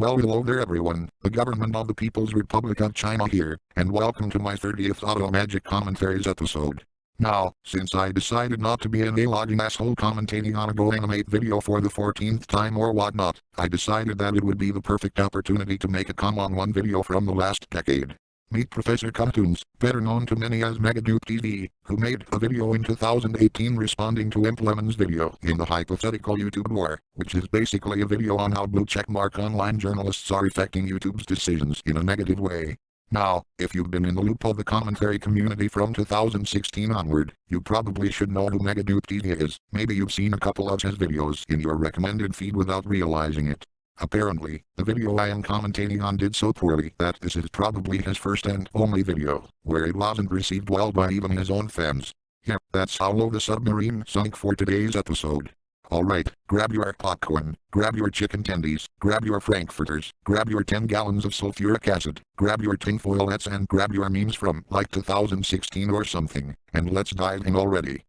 Well, hello there everyone, the government of the People's Republic of China here, and welcome to my 30th Ottomagic Commentaries episode. Now, since I decided not to be an a-logging asshole commentating on a Go Animate video for the 14th time or whatnot, I decided that it would be the perfect opportunity to make a come-on-one video from the last decade. Meet Professor Kuhtoons, better known to many as MegaDoopTV, who made a video in 2018 responding to EmpLemon's video in the hypothetical YouTube war, which is basically a video on how blue checkmark online journalists are affecting YouTube's decisions in a negative way. Now, if you've been in the loop of the commentary community from 2016 onward, you probably should know who MegaDoopTV is. Maybe you've seen a couple of his videos in your recommended feed without realizing it. Apparently, the video I am commentating on did so poorly that this is probably his first and only video where it wasn't received well by even his own fans. Yep, that's how low the submarine sunk for today's episode. Alright, grab your popcorn, grab your chicken tendies, grab your frankfurters, grab your 10 gallons of sulfuric acid, grab your tinfoilettes and grab your memes from like 2016 or something, and let's dive in already.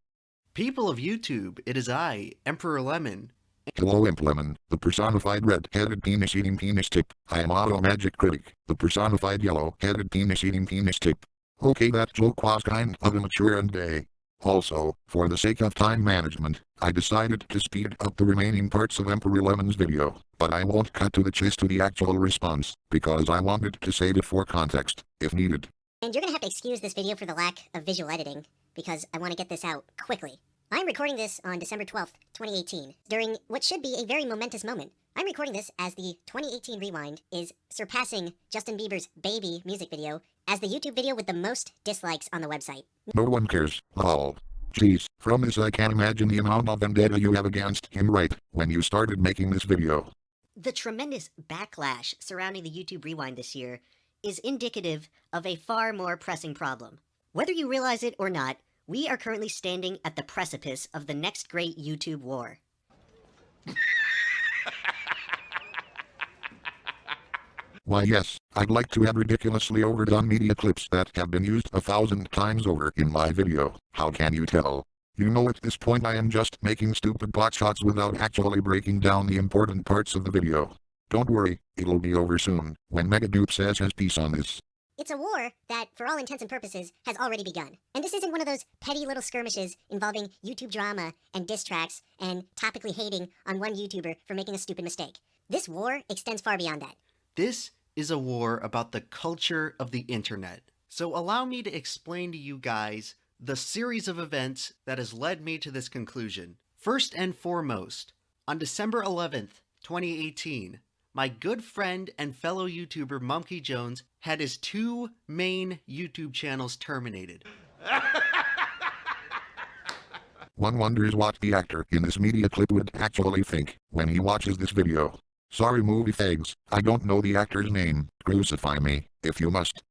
People of YouTube, it is I, EmpLemon. Hello EmpLemon, the personified red-headed penis-eating penis tip. I am Ottomagic Critic, the personified yellow-headed penis-eating penis tip. Okay, that joke was kind of immature and gay. Also, for the sake of time management, I decided to speed up the remaining parts of EmpLemon's video, but I won't cut to the chase to the actual response, because I wanted to save it for context, if needed. And you're gonna have to excuse this video for the lack of visual editing, because I want to get this out quickly. I'm recording this on December 12th, 2018, during what should be a very momentous moment. I'm recording this as the 2018 Rewind is surpassing Justin Bieber's Baby music video as the YouTube video with the most dislikes on the website. No one cares, lol. Jeez, from this I can't imagine the amount of vendetta you have against him right when you started making this video. The tremendous backlash surrounding the YouTube Rewind this year is indicative of a far more pressing problem. Whether you realize it or not, we are currently standing at the precipice of the next great YouTube war. Why yes, I'd like to add ridiculously overdone media clips that have been used 1,000 times over in my video. How can you tell? You know at this point I am just making stupid pot shots without actually breaking down the important parts of the video. Don't worry, it'll be over soon, when MegaDoop says his piece on this. It's a war that, for all intents and purposes, has already begun. And this isn't one of those petty little skirmishes involving YouTube drama and diss tracks and topically hating on one YouTuber for making a stupid mistake. This war extends far beyond that. This is a war about the culture of the internet. So allow me to explain to you guys the series of events that has led me to this conclusion. First and foremost, on December 11th, 2018, my good friend and fellow YouTuber Monkey Jones had his 2 main YouTube channels terminated. One wonders what the actor in this media clip would actually think when he watches this video. Sorry movie fags, I don't know the actor's name, crucify me, if you must.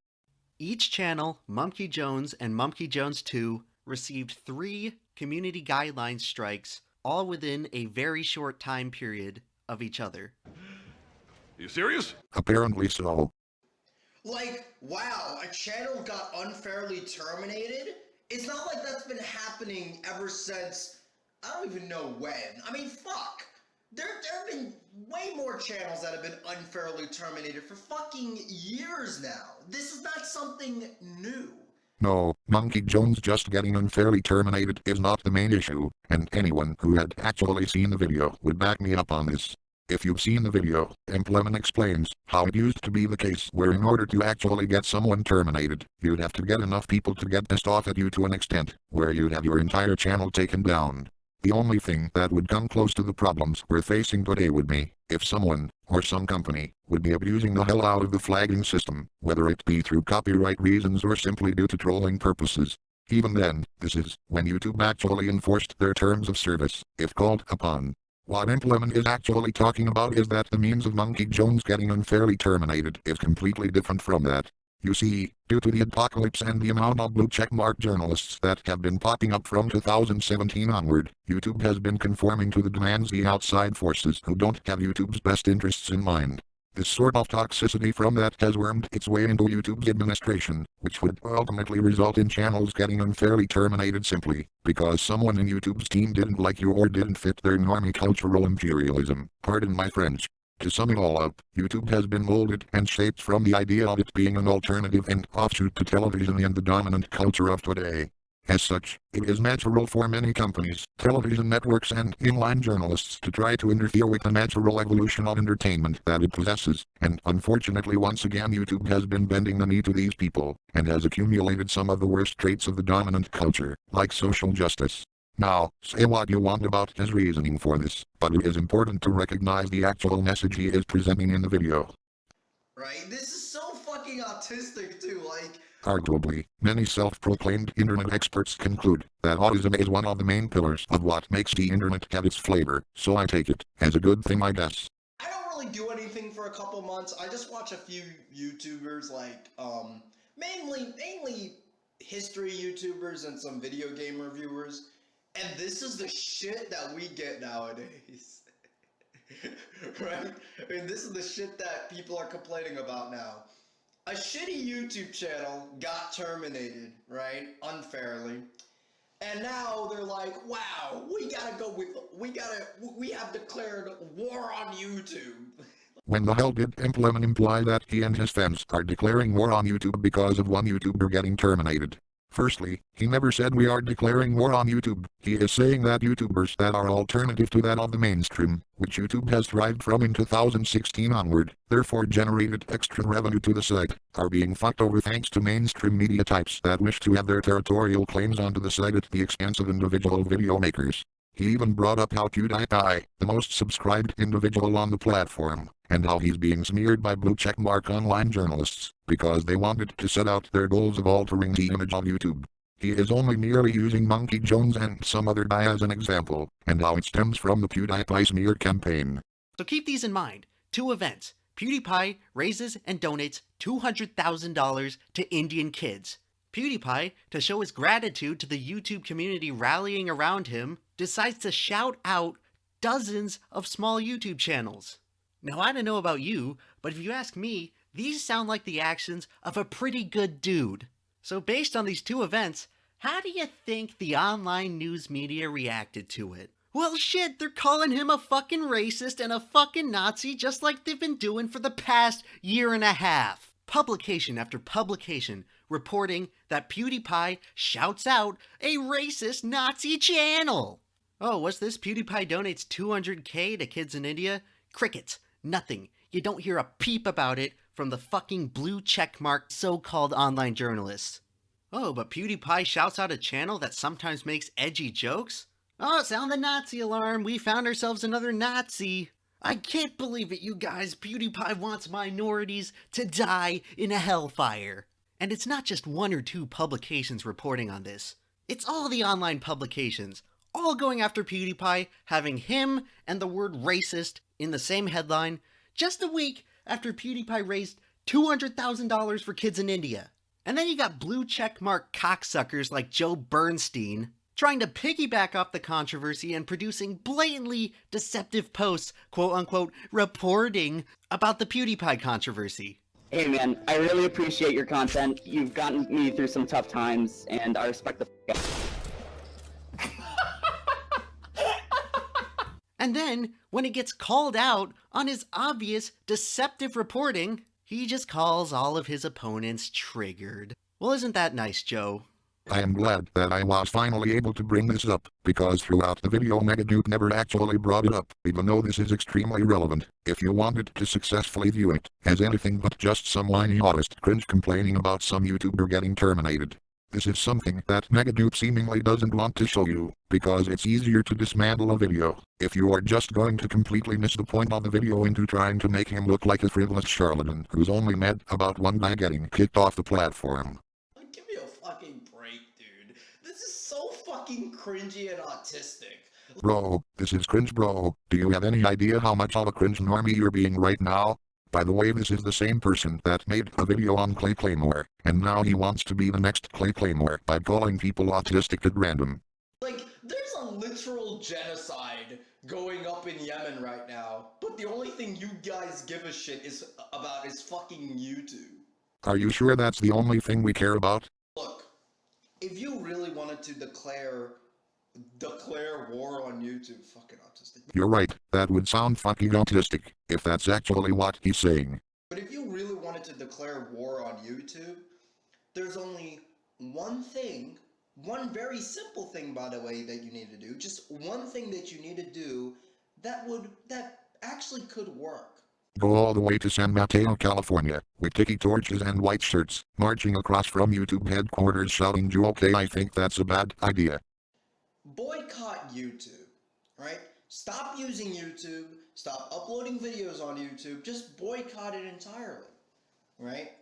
Each channel, Monkey Jones and Monkey Jones 2, received 3 community guidelines strikes, all within a very short time period of each other. You serious? Apparently so. Like, wow, a channel got unfairly terminated? It's not like that's been happening ever since, I don't even know when. I mean, fuck. There have been way more channels that have been unfairly terminated for fucking years now. This is not something new. No, Monkey Jones just getting unfairly terminated is not the main issue, and anyone who had actually seen the video would back me up on this. If you've seen the video, EmpLemon explains how it used to be the case where in order to actually get someone terminated, you'd have to get enough people to get pissed off at you to an extent where you'd have your entire channel taken down. The only thing that would come close to the problems we're facing today would be if someone, or some company, would be abusing the hell out of the flagging system, whether it be through copyright reasons or simply due to trolling purposes. Even then, this is when YouTube actually enforced their terms of service, if called upon. What EmpLemon is actually talking about is that the means of Monkey Jones getting unfairly terminated is completely different from that. You see, due to the apocalypse and the amount of blue checkmark journalists that have been popping up from 2017 onward, YouTube has been conforming to the demands of the outside forces who don't have YouTube's best interests in mind. This sort of toxicity from that has wormed its way into YouTube's administration, which would ultimately result in channels getting unfairly terminated simply because someone in YouTube's team didn't like you or didn't fit their normie cultural imperialism. Pardon my French. To sum it all up, YouTube has been molded and shaped from the idea of it being an alternative and offshoot to television and the dominant culture of today. As such, it is natural for many companies, television networks and inline journalists to try to interfere with the natural evolution of entertainment that it possesses, and unfortunately once again YouTube has been bending the knee to these people, and has accumulated some of the worst traits of the dominant culture, like social justice. Now, say what you want about his reasoning for this, but it is important to recognize the actual message he is presenting in the video. Right? This is so fucking autistic too, like... Arguably, many self-proclaimed internet experts conclude that autism is one of the main pillars of what makes the internet have its flavor, so I take it as a good thing, I guess. I don't really do anything for a couple months. I just watch a few YouTubers, like, mainly history YouTubers and some video game reviewers. And this is the shit that we get nowadays. Right? I mean, this is the shit that people are complaining about now. A shitty YouTube channel got terminated, right? Unfairly. And now they're like, wow, we have declared war on YouTube. When the hell did EmpLemon imply that he and his fans are declaring war on YouTube because of one YouTuber getting terminated? Firstly, he never said we are declaring war on YouTube. He is saying that YouTubers that are alternative to that of the mainstream, which YouTube has thrived from in 2016 onward, therefore generated extra revenue to the site, are being fucked over thanks to mainstream media types that wish to have their territorial claims onto the site at the expense of individual video makers. He even brought up how PewDiePie, the most subscribed individual on the platform, and how he's being smeared by blue checkmark online journalists, because they wanted to set out their goals of altering the image of YouTube. He is only merely using Monkey Jones and some other guy as an example, and how it stems from the PewDiePie smear campaign. So keep these in mind. 2 events. PewDiePie raises and donates $200,000 to Indian kids. PewDiePie, to show his gratitude to the YouTube community rallying around him, decides to shout out dozens of small YouTube channels. Now, I don't know about you, but if you ask me, these sound like the actions of a pretty good dude. So based on these 2 events, how do you think the online news media reacted to it? Well, shit, they're calling him a fucking racist and a fucking Nazi just like they've been doing for the past year and a half. Publication after publication reporting that PewDiePie shouts out a racist Nazi channel. Oh, what's this? PewDiePie donates $200K to kids in India? Crickets. Nothing. You don't hear a peep about it from the fucking blue checkmark so-called online journalists. Oh, but PewDiePie shouts out a channel that sometimes makes edgy jokes? Oh, sound the Nazi alarm. We found ourselves another Nazi. I can't believe it, you guys. PewDiePie wants minorities to die in a hellfire. And it's not just 1 or 2 publications reporting on this. It's all the online publications, all going after PewDiePie, having him and the word racist in the same headline, just a week after PewDiePie raised $200,000 for kids in India. And then you got blue checkmark cocksuckers like Joe Bernstein trying to piggyback off the controversy and producing blatantly deceptive posts, quote-unquote, reporting about the PewDiePie controversy. Hey man, I really appreciate your content. You've gotten me through some tough times, and I respect the And then, when he gets called out on his obvious deceptive reporting, he just calls all of his opponents triggered. Well, isn't that nice, Joe? I am glad that I was finally able to bring this up, because throughout the video MegaDoop never actually brought it up, even though this is extremely relevant, if you wanted to successfully view it, as anything but just some whiny autist cringe complaining about some YouTuber getting terminated. This is something that MegaDoop seemingly doesn't want to show you, because it's easier to dismantle a video, if you are just going to completely miss the point of the video into trying to make him look like a frivolous charlatan who's only mad about one guy getting kicked off the platform. Give me a fucking break, dude. This is so fucking cringy and autistic. Bro, this is cringe, bro. Do you have any idea how much of a cringe normie you're being right now? By the way, this is the same person that made a video on Clay Claymore, and now he wants to be the next Clay Claymore by calling people autistic at random. Like, there's a literal genocide going up in Yemen right now, but the only thing you guys give a shit about is fucking YouTube. Are you sure that's the only thing we care about? Look, if you really wanted to declare Declare war on YouTube. Fucking autistic. You're right, that would sound fucking autistic, if that's actually what he's saying. But if you really wanted to declare war on YouTube, there's only one thing, one very simple thing, by the way, that you need to do. Just one thing that you need to do that actually could work. Go all the way to San Mateo, California, with tiki torches and white shirts, marching across from YouTube headquarters shouting, "You okay? I think that's a bad idea." Boycott YouTube, right? Stop using YouTube, stop uploading videos on YouTube, just boycott it entirely, right?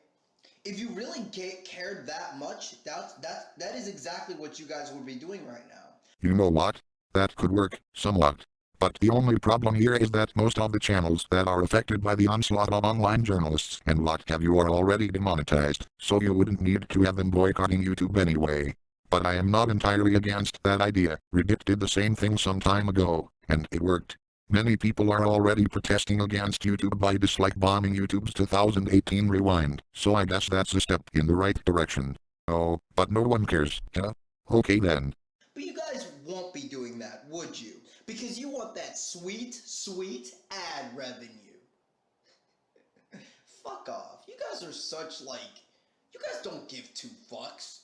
If you really cared that much, that is exactly what you guys would be doing right now. You know what? That could work, somewhat. But the only problem here is that most of the channels that are affected by the onslaught of online journalists and what have you are already demonetized, so you wouldn't need to have them boycotting YouTube anyway. But I am not entirely against that idea. Reddit did the same thing some time ago, and it worked. Many people are already protesting against YouTube by dislike bombing YouTube's 2018 rewind, so I guess that's a step in the right direction. Oh, but no one cares, huh? Okay then. But you guys won't be doing that, would you? Because you want that sweet, sweet ad revenue. Fuck off. You guys are such, you guys don't give two fucks.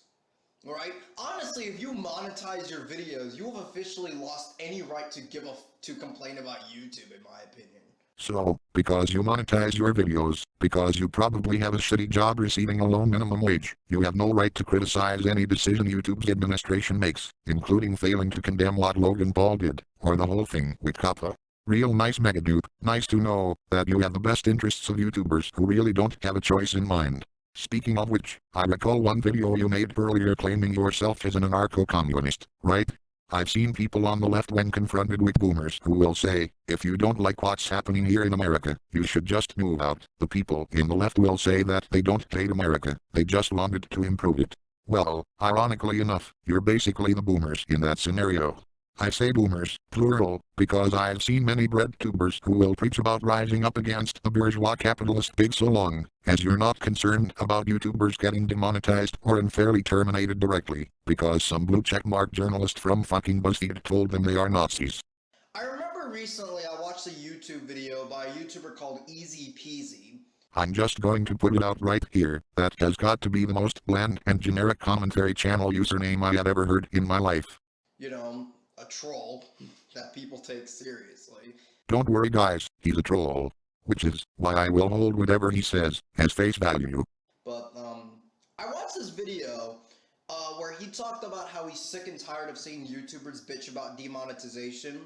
Alright? Honestly, if you monetize your videos, you have officially lost any right to complain about YouTube, in my opinion. So, because you monetize your videos, because you probably have a shitty job receiving a low minimum wage, you have no right to criticize any decision YouTube's administration makes, including failing to condemn what Logan Paul did, or the whole thing with Kappa. Real nice MegaDoop, nice to know that you have the best interests of YouTubers who really don't have a choice in mind. Speaking of which, I recall one video you made earlier claiming yourself as an anarcho-communist, right? I've seen people on the left when confronted with boomers who will say, if you don't like what's happening here in America, you should just move out. The people in the left will say that they don't hate America, they just wanted to improve it. Well, ironically enough, you're basically the boomers in that scenario. I say boomers, plural, because I've seen many breadtubers who will preach about rising up against the bourgeois capitalist pig so long as you're not concerned about YouTubers getting demonetized or unfairly terminated directly, because some blue checkmark journalist from fucking BuzzFeed told them they are Nazis. I remember recently I watched a YouTube video by a YouTuber called Easy Peasy. I'm just going to put it out right here, that has got to be the most bland and generic commentary channel username I have ever heard in my life. You know, a troll that people take seriously. Don't worry guys, he's a troll. Which is why I will hold whatever he says as face value. But, I watched this video, where he talked about how he's sick and tired of seeing YouTubers bitch about demonetization.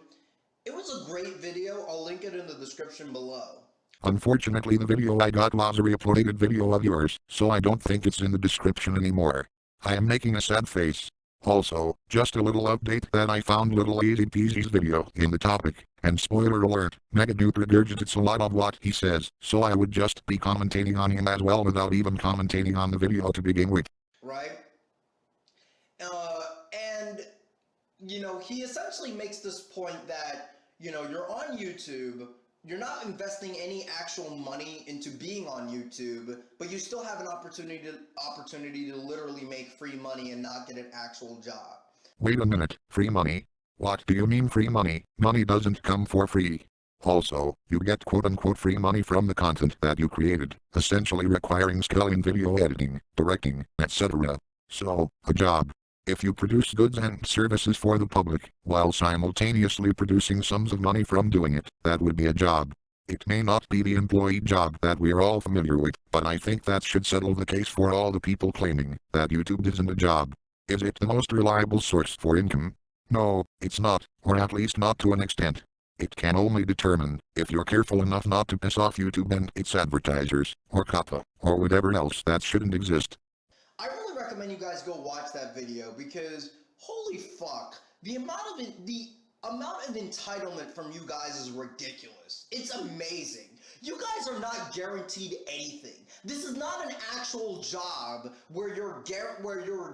It was a great video, I'll link it in the description below. Unfortunately the video I got was a re-uploaded video of yours, so I don't think it's in the description anymore. I am making a sad face. Also, just a little update that I found little Easy Peasy's video in the topic, and spoiler alert, MegaDoop regurgitates a lot of what he says, so I would just be commentating on him as well without even commentating on the video to begin with. Right? And, you know, he essentially makes this point that, you know, you're on YouTube, you're not investing any actual money into being on YouTube, but you still have an opportunity to literally make free money and not get an actual job. Wait a minute, free money? What do you mean free money? Money doesn't come for free. Also, you get quote-unquote free money from the content that you created, essentially requiring skill in video editing, directing, etc. So, a job. If you produce goods and services for the public, while simultaneously producing sums of money from doing it, that would be a job. It may not be the employee job that we're all familiar with, but I think that should settle the case for all the people claiming that YouTube isn't a job. Is it the most reliable source for income? No, it's not, or at least not to an extent. It can only determine if you're careful enough not to piss off YouTube and its advertisers, or COPPA, or whatever else that shouldn't exist. I really recommend you guys go watch that video because, holy fuck, the amount of entitlement from you guys is ridiculous. It's amazing. You guys are not guaranteed anything. This is not an actual job where you're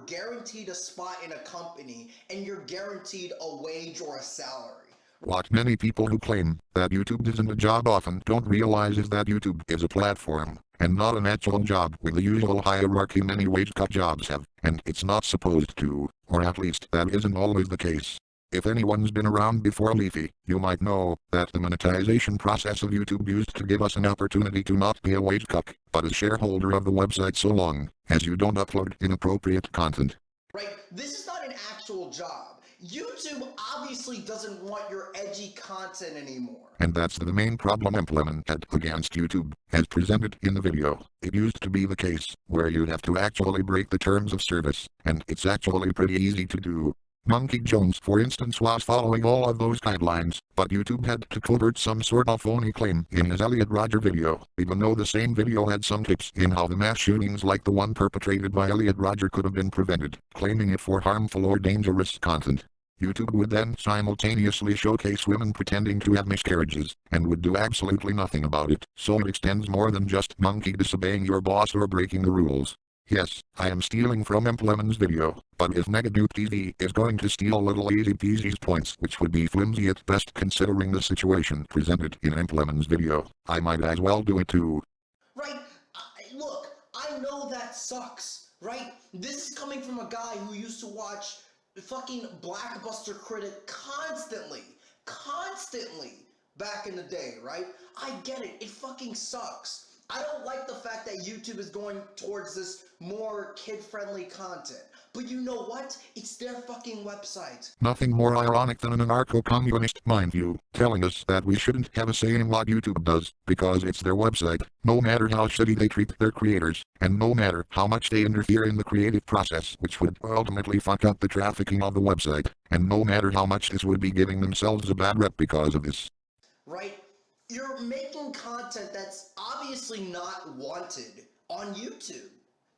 guaranteed a spot in a company and you're guaranteed a wage or a salary. What many people who claim that YouTube isn't a job often don't realize is that YouTube is a platform, and not an actual job with the usual hierarchy many wage-cut jobs have, and it's not supposed to, or at least that isn't always the case. If anyone's been around before Leafy, you might know that the monetization process of YouTube used to give us an opportunity to not be a wage cuck, but a shareholder of the website so long as you don't upload inappropriate content. Right? This is not an actual job. YouTube obviously doesn't want your edgy content anymore. And that's the main problem EmpLemon had against YouTube, as presented in the video. It used to be the case where you'd have to actually break the terms of service, and it's actually pretty easy to do. Monkey Jones, for instance, was following all of those guidelines, but YouTube had to covert some sort of phony claim in his Elliot Rodger video, even though the same video had some tips in how the mass shootings like the one perpetrated by Elliot Rodger could have been prevented, claiming it for harmful or dangerous content. YouTube would then simultaneously showcase women pretending to have miscarriages, and would do absolutely nothing about it, so it extends more than just monkey disobeying your boss or breaking the rules. Yes, I am stealing from EmpLemon's video, but if MegaDoopTV is going to steal little easy peasy's points, which would be flimsy at best considering the situation presented in EmpLemon's video, I might as well do it too. Right? Look, I know that sucks, right? This is coming from a guy who used to watch fucking Blockbuster Critic constantly back in the day, right? I get it. It fucking sucks. I don't like the fact that YouTube is going towards this more kid-friendly content. But you know what? It's their fucking website. Nothing more ironic than an anarcho-communist, mind you, telling us that we shouldn't have a say in what YouTube does, because it's their website, no matter how shitty they treat their creators, and no matter how much they interfere in the creative process, which would ultimately fuck up the trafficking of the website, and no matter how much this would be giving themselves a bad rep because of this. Right? You're making content that's obviously not wanted on YouTube.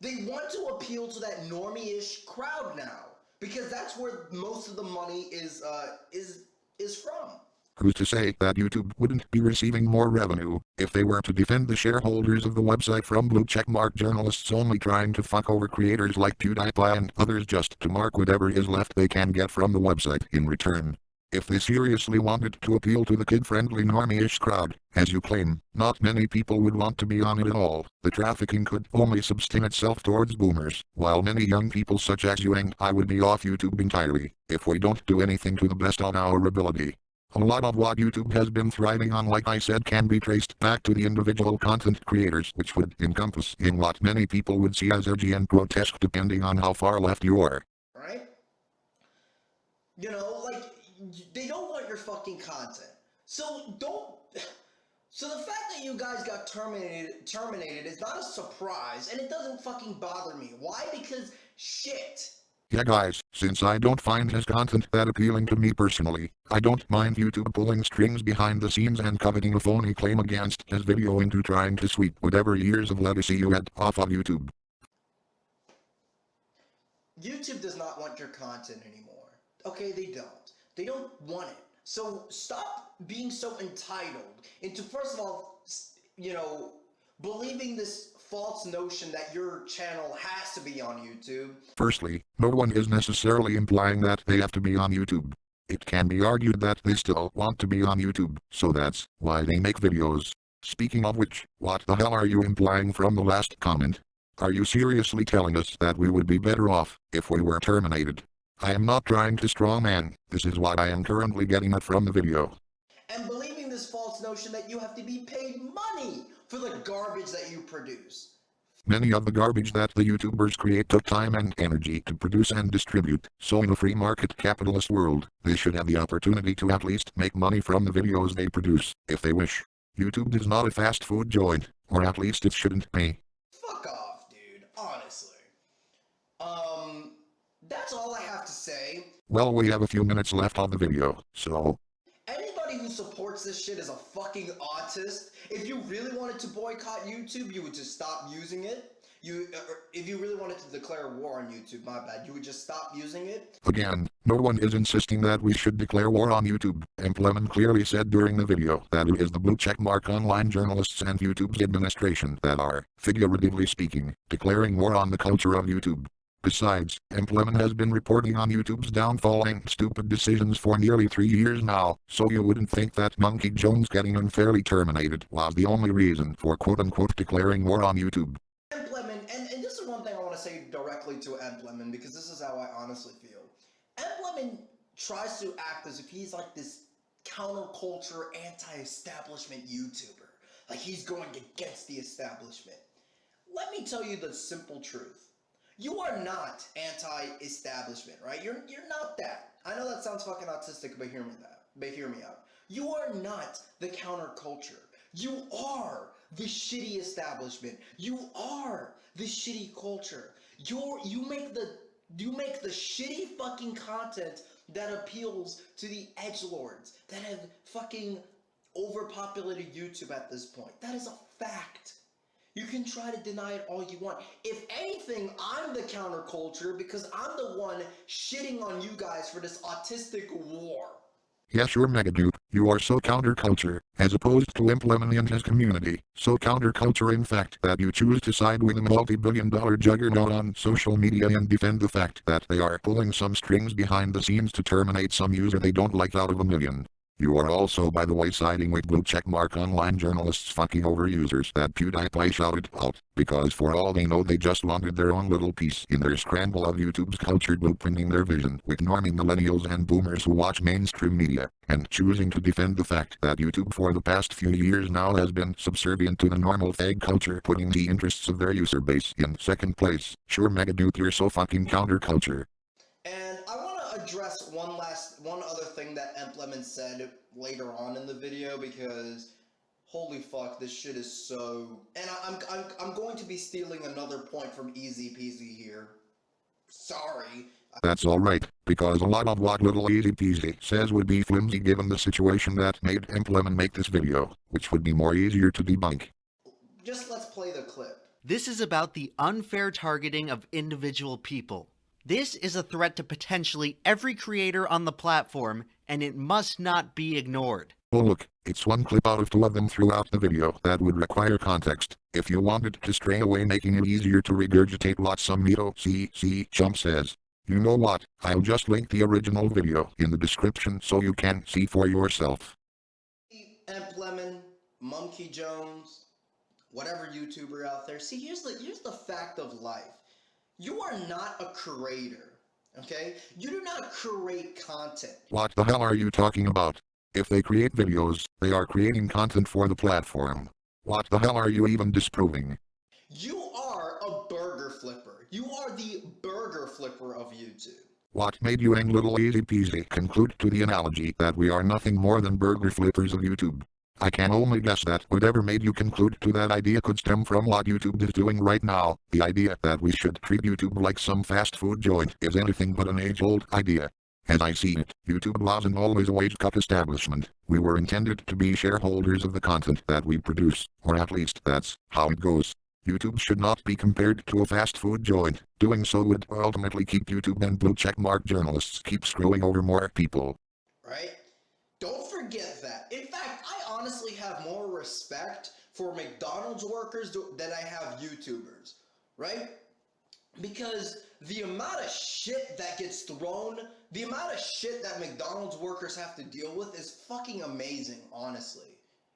They want to appeal to that normie-ish crowd now, because that's where most of the money is from. Who's to say that YouTube wouldn't be receiving more revenue if they were to defend the shareholders of the website from blue checkmark journalists only trying to fuck over creators like PewDiePie and others just to mark whatever is left they can get from the website in return? If they seriously wanted to appeal to the kid-friendly normie-ish crowd, as you claim, not many people would want to be on it at all. The trafficking could only sustain itself towards boomers, while many young people such as you and I would be off YouTube entirely, if we don't do anything to the best of our ability. A lot of what YouTube has been thriving on, like I said, can be traced back to the individual content creators, which would encompass in what many people would see as edgy and grotesque depending on how far left you are. Right? You know, like, they don't want your fucking content. So the fact that you guys got terminated is not a surprise, and it doesn't fucking bother me. Why? Because shit. Yeah guys, since I don't find his content that appealing to me personally, I don't mind YouTube pulling strings behind the scenes and coveting a phony claim against his video into trying to sweep whatever years of legacy you had off of YouTube. YouTube does not want your content anymore. Okay, they don't. They don't want it. So stop being so entitled into, first of all, you know, believing this false notion that your channel has to be on YouTube. Firstly, no one is necessarily implying that they have to be on YouTube. It can be argued that they still want to be on YouTube, so that's why they make videos. Speaking of which, what the hell are you implying from the last comment? Are you seriously telling us that we would be better off if we were terminated? I am not trying to strawman, this is what I am currently getting at from the video. And believing this false notion that you have to be paid money for the garbage that you produce. Many of the garbage that the YouTubers create took time and energy to produce and distribute, so in a free market capitalist world, they should have the opportunity to at least make money from the videos they produce, if they wish. YouTube is not a fast food joint, or at least it shouldn't be. Fuck off, dude, honestly. That's all I have to say. Well, we have a few minutes left on the video, so... Anybody who supports this shit is a fucking autist. If you really wanted to boycott YouTube, you would just stop using it. If you really wanted to declare war on YouTube, my bad, you would just stop using it. Again, no one is insisting that we should declare war on YouTube. EmpLemon clearly said during the video that it is the blue checkmark online journalists and YouTube's administration that are, figuratively speaking, declaring war on the culture of YouTube. Besides, EmpLemon has been reporting on YouTube's downfall and stupid decisions for nearly 3 years now, so you wouldn't think that Monkey Jones getting unfairly terminated was the only reason for quote-unquote declaring war on YouTube. EmpLemon, and this is one thing I want to say directly to EmpLemon, because this is how I honestly feel. EmpLemon tries to act as if he's like this counterculture, anti-establishment YouTuber. Like he's going against the establishment. Let me tell you the simple truth. You are not anti-establishment, right? You're not that. I know that sounds fucking autistic, but hear me out. You are not the counterculture. You are the shitty establishment. You are the shitty culture. You make the shitty fucking content that appeals to the edgelords that have fucking overpopulated YouTube at this point. That is a fact. You can try to deny it all you want. If anything, I'm the counterculture because I'm the one shitting on you guys for this autistic war. Yeah, sure, MegaDoop, you are so counterculture, as opposed to EmpLemon and his community. So counterculture in fact that you choose to side with a multi-billion-dollar juggernaut on social media and defend the fact that they are pulling some strings behind the scenes to terminate some user they don't like out of a million. You are also, by the way, siding with blue checkmark online journalists fucking over users that PewDiePie shouted out, because for all they know they just wanted their own little piece in their scramble of YouTube's culture blueprinting their vision, ignoring millennials and boomers who watch mainstream media, and choosing to defend the fact that YouTube for the past few years now has been subservient to the normal fag culture, putting the interests of their user base in second place. Sure, MegaDoop, you're so fucking counterculture. And I want to address one other thing that EmpLemon said later on in the video, because holy fuck, this shit is so... And I'm going to be stealing another point from Easy Peasy here. Sorry. That's alright, because a lot of what little Easy Peasy says would be flimsy given the situation that made EmpLemon make this video, which would be more easier to debunk. Just let's play the clip. This is about the unfair targeting of individual people. This is a threat to potentially every creator on the platform, and it must not be ignored. Oh look, it's one clip out of 2 of them throughout the video that would require context. If you wanted to stray away, making it easier to regurgitate what some Nito CC chump says. You know what, I'll just link the original video in the description so you can see for yourself. EmpLemon, Monkey Jones, whatever YouTuber out there. See, here's the fact of life. You are not a creator, okay? You do not create content. What the hell are you talking about? If they create videos, they are creating content for the platform. What the hell are you even disproving? You are a burger flipper. You are the burger flipper of YouTube. What made you and little Easy Peasy conclude to the analogy that we are nothing more than burger flippers of YouTube? I can only guess that whatever made you conclude to that idea could stem from what YouTube is doing right now. The idea that we should treat YouTube like some fast food joint is anything but an age-old idea. As I see it, YouTube wasn't always a wage-cut establishment. We were intended to be shareholders of the content that we produce, or at least that's how it goes. YouTube should not be compared to a fast food joint. Doing so would ultimately keep YouTube and blue checkmark journalists keep screwing over more people. Right? Don't forget that. In fact, I honestly have more respect for McDonald's workers than I have YouTubers, right? Because the amount of shit that gets thrown, the amount of shit that McDonald's workers have to deal with is fucking amazing, honestly.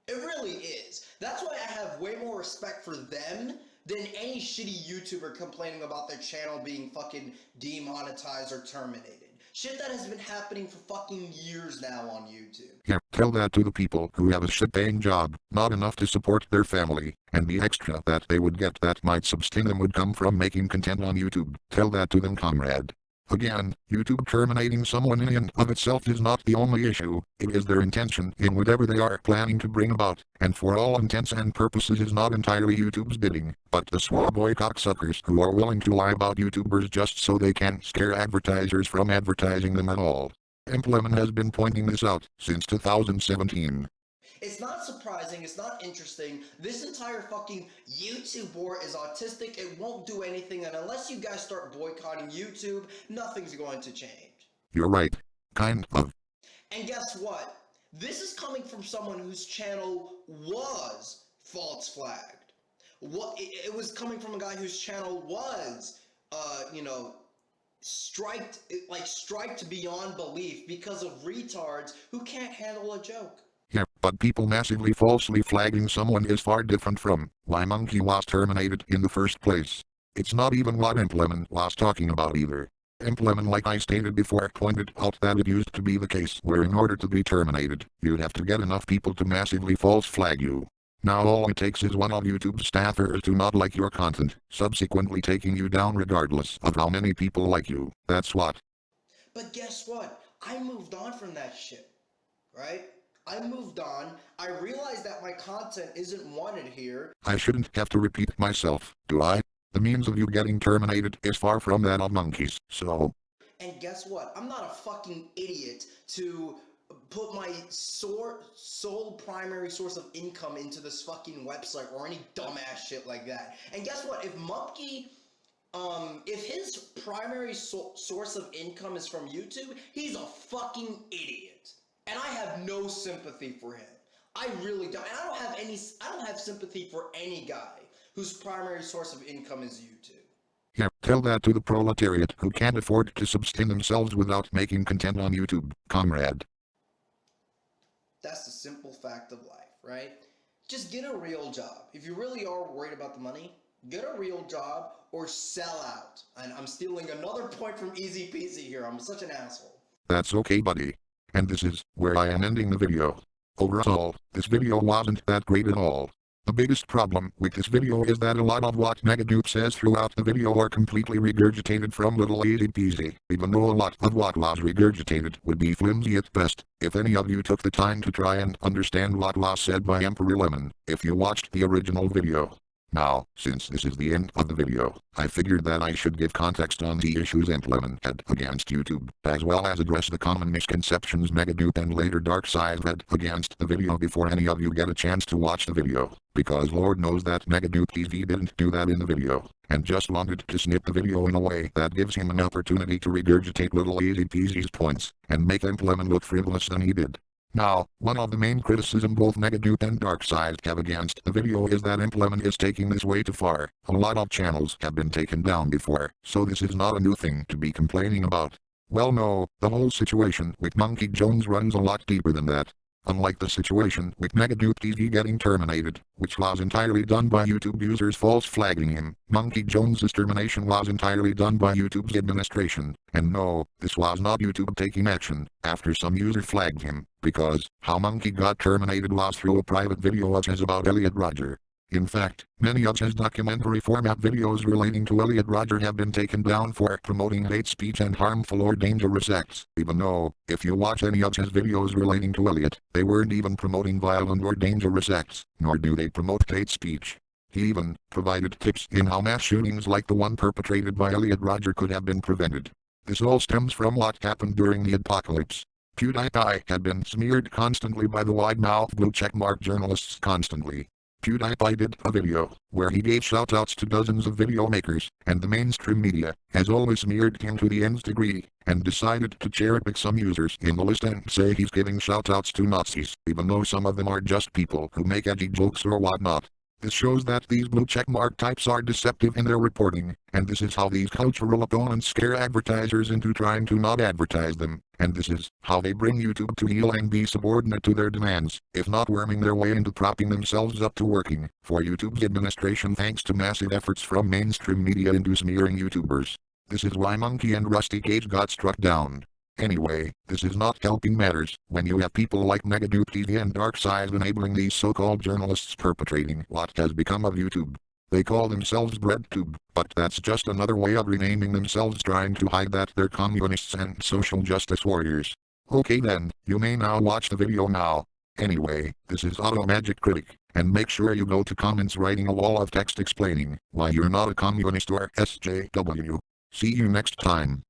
It really is. That's why I have way more respect for them than any shitty YouTuber complaining about their channel being fucking demonetized or terminated. Shit that has been happening for fucking years now on YouTube. Yeah, tell that to the people who have a shit-paying job, not enough to support their family, and the extra that they would get that might sustain them would come from making content on YouTube. Tell that to them, comrade. Again, YouTube terminating someone in and of itself is not the only issue. It is their intention in whatever they are planning to bring about, and for all intents and purposes is not entirely YouTube's bidding, but the swab boy cocksuckers who are willing to lie about YouTubers just so they can scare advertisers from advertising them at all. EmpLemon has been pointing this out since 2017. It's not surprising, it's not interesting. This entire fucking YouTube war is autistic, it won't do anything, and unless you guys start boycotting YouTube, nothing's going to change. You're right. Kind of. And guess what? This is coming from someone whose channel was false flagged. It was coming from a guy whose channel was, striked beyond belief because of retards who can't handle a joke. Yeah, but people massively falsely flagging someone is far different from why Monkey was terminated in the first place. It's not even what EmpLemon was talking about either. EmpLemon, like I stated before, pointed out that it used to be the case where in order to be terminated, you'd have to get enough people to massively false flag you. Now all it takes is one of YouTube's staffers to not like your content, subsequently taking you down regardless of how many people like you. That's what. But guess what? I moved on from that shit, right? I moved on. I realized that my content isn't wanted here. I shouldn't have to repeat myself, do I? The means of you getting terminated is far from that of monkeys, so... And guess what? I'm not a fucking idiot to put my sole primary source of income into this fucking website or any dumbass shit like that. And guess what? If Monkey, if his primary source of income is from YouTube, he's a fucking idiot. And I have no sympathy for him. I really don't. And I don't have sympathy for any guy whose primary source of income is YouTube. Here, tell that to the proletariat who can't afford to sustain themselves without making content on YouTube, comrade. That's the simple fact of life, right? Just get a real job. If you really are worried about the money, get a real job or sell out. And I'm stealing another point from Easy Peasy here. I'm such an asshole. That's okay, buddy. And this is where I am ending the video. Overall, this video wasn't that great at all. The biggest problem with this video is that a lot of what MegaDoop says throughout the video are completely regurgitated from little Easy Peasy, even though a lot of what was regurgitated would be flimsy at best, if any of you took the time to try and understand what was said by EmpLemon, if you watched the original video. Now, since this is the end of the video, I figured that I should give context on the issues EmpLemon had against YouTube, as well as address the common misconceptions MegaDoop and later Darkside had against the video before any of you get a chance to watch the video, because Lord knows that MegaDoopTV didn't do that in the video, and just wanted to snip the video in a way that gives him an opportunity to regurgitate little Easy Peasy's points, and make EmpLemon look frivolous than he did. Now, one of the main criticism both MegaDoop and Darkside have against the video is that EmpLemon is taking this way too far. A lot of channels have been taken down before, so this is not a new thing to be complaining about. Well no, the whole situation with Monkey Jones runs a lot deeper than that. Unlike the situation with MegaDoopTV getting terminated, which was entirely done by YouTube users false flagging him, Monkey Jones's termination was entirely done by YouTube's administration. And no, this was not YouTube taking action after some user flagged him, because how Monkey got terminated was through a private video of his about Elliot Rodger. In fact, many of his documentary format videos relating to Elliot Rodger have been taken down for promoting hate speech and harmful or dangerous acts, even though, if you watch any of his videos relating to Elliot, they weren't even promoting violent or dangerous acts, nor do they promote hate speech. He even provided tips in how mass shootings like the one perpetrated by Elliot Rodger could have been prevented. This all stems from what happened during the apocalypse. PewDiePie had been smeared constantly by the wide-mouthed blue checkmark journalists constantly. PewDiePie did a video where he gave shoutouts to dozens of video makers, and the mainstream media has always smeared him to the nth degree, and decided to cherry-pick some users in the list and say he's giving shoutouts to Nazis, even though some of them are just people who make edgy jokes or whatnot. This shows that these blue checkmark types are deceptive in their reporting, and this is how these cultural opponents scare advertisers into trying to not advertise them, and this is how they bring YouTube to heel and be subordinate to their demands, if not worming their way into propping themselves up to working for YouTube's administration thanks to massive efforts from mainstream media into smearing YouTubers. This is why Monkey and Rusty Cage got struck down. Anyway, this is not helping matters when you have people like MegaDoopTV and Darkside enabling these so-called journalists perpetrating what has become of YouTube. They call themselves BreadTube, but that's just another way of renaming themselves trying to hide that they're communists and social justice warriors. Okay then, you may now watch the video now. Anyway, this is Ottomagic Critic, and make sure you go to comments writing a wall of text explaining why you're not a communist or SJW. See you next time.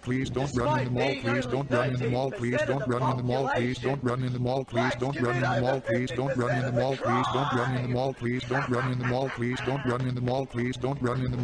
Please don't run in the mall, please don't run in the mall, please don't run in the mall, please don't run in the mall, please don't run in the mall, please don't run in the mall, please don't run in the mall, please don't run in the mall, please don't run in the mall, please don't run in the mall.